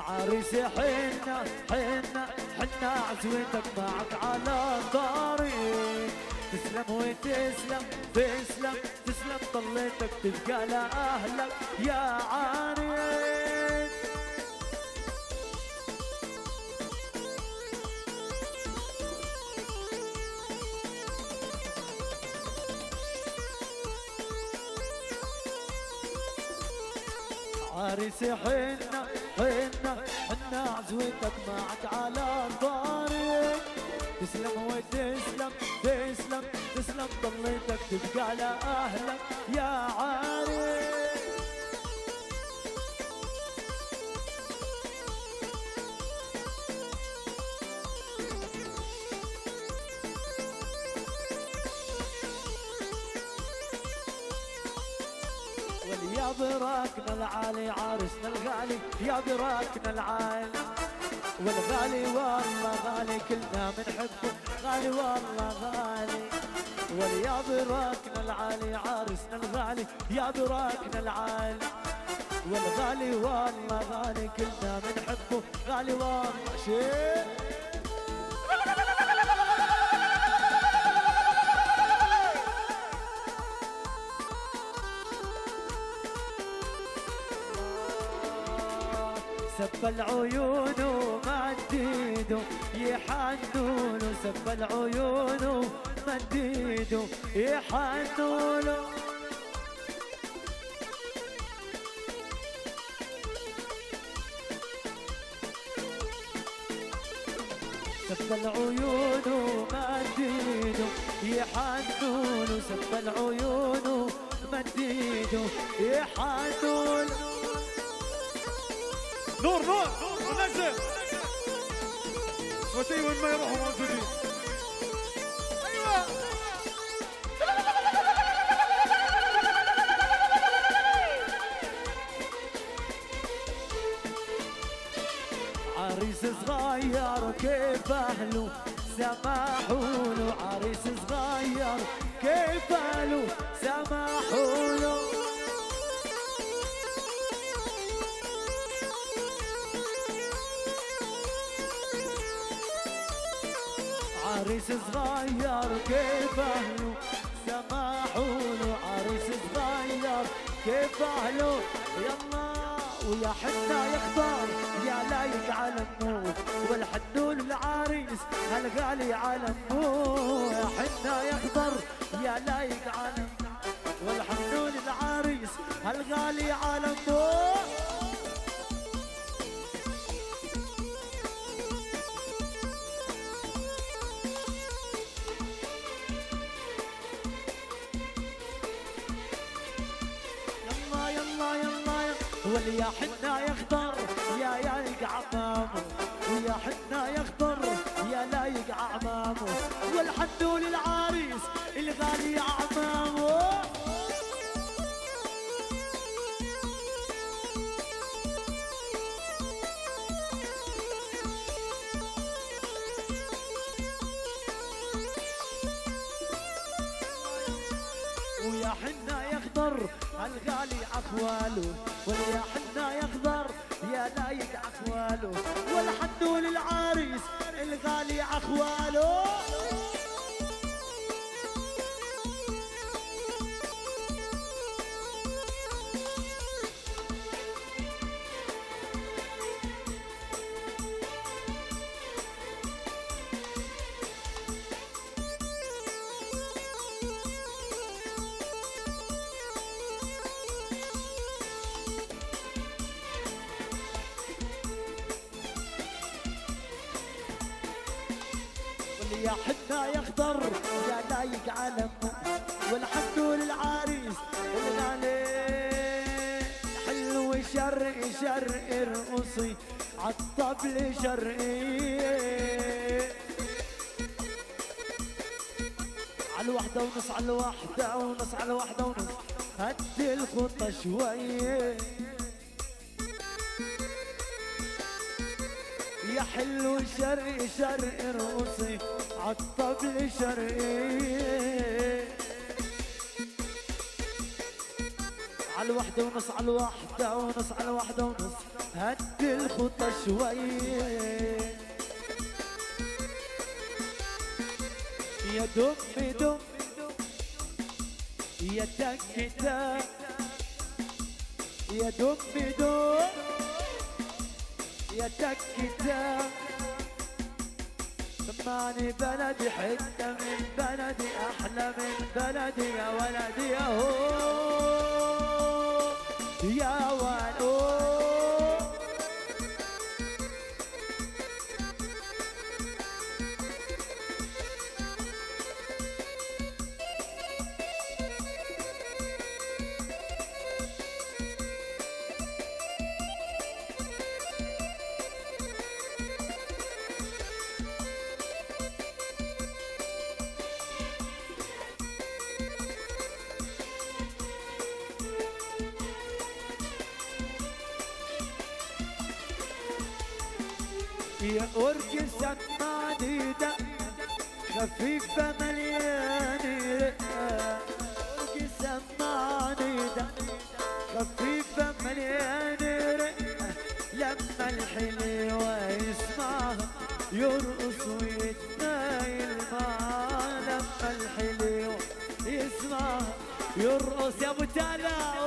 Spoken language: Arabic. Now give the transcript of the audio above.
عريسي حنا حنا حنا عزوتك معك على الطريق. تسلم وتسلم تسلم تسلم طليتك تبقى لأهلك يا عريس. عريسي حنا حنا حنا عزوتك معك على الطريق. تسلم وتسلم تسلم تسلم ضليتك تبقى لأهلك يا عريس. يا براكنا العالي عرسنا الغالي يا براكنا العالي والغالي والله غالي كلنا بنحبه غالي والله غالي. واليا براكنا العالي عرسنا الغالي يا براكنا العالي والغالي والله غالي كلنا بنحبه غالي والله شيء. سب العيون ومديده يحنونه سب العيون ومديده يحنونه. سب العيون ومديده يحنونه سب العيون ومديده يحنونه. نور نور ونزل وتي وين ما يروحوا موجودين. ايوه عريس صغير كيف اهله سمحوله. عريس صغير كيف اهله سمحوله. عريس صغير كيف اهله سمحوله. عريس صغير كيف اهله يلا ويا حنا يختار يا لايق على النور والحنون العريس هالغالي على النور. يا حنا يخضر يا لايق على النور والحنون العريس هالغالي على النور. واليا حنا يخضر يا لايق عمامه ويا حنا يخضر يا لايق عمامه والحنون العريس الغالي عمامه. ويا حنا يخضر الغالي اخواله ويا حنا يخضر يا لايق اخواله والحنون العريس الغالي اخواله. يا حنا يخضر يا لايق علمه والحنون العريس الغالي حلو شرقي شرقي رقصي عالطبل شرقي عالوحدة ونص عالوحدة ونص عالوحدة ونص هدي الخطة شوية يا حلو شرقي شرقي رقصي عالطبل شرقي على الوحدة ونص، على الوحدة ونص، على الوحدة ونص، هدي الخطة شوي. يا دم دم يا تك تك، يا دم دم يا تك تك. سمعني بلدي حتة من بلدي، أحلى من بلدي يا ولدي يا هو يا ولو. يا أوركي سمعني دق خفيفة مليانة رقة، أوركي سمعني دق خفيفة مليانة رقة. لما الحلوة يسمعها يرقص ويتنايل معاها، لما الحلوة يسمعها يرقص. يا أبو تالا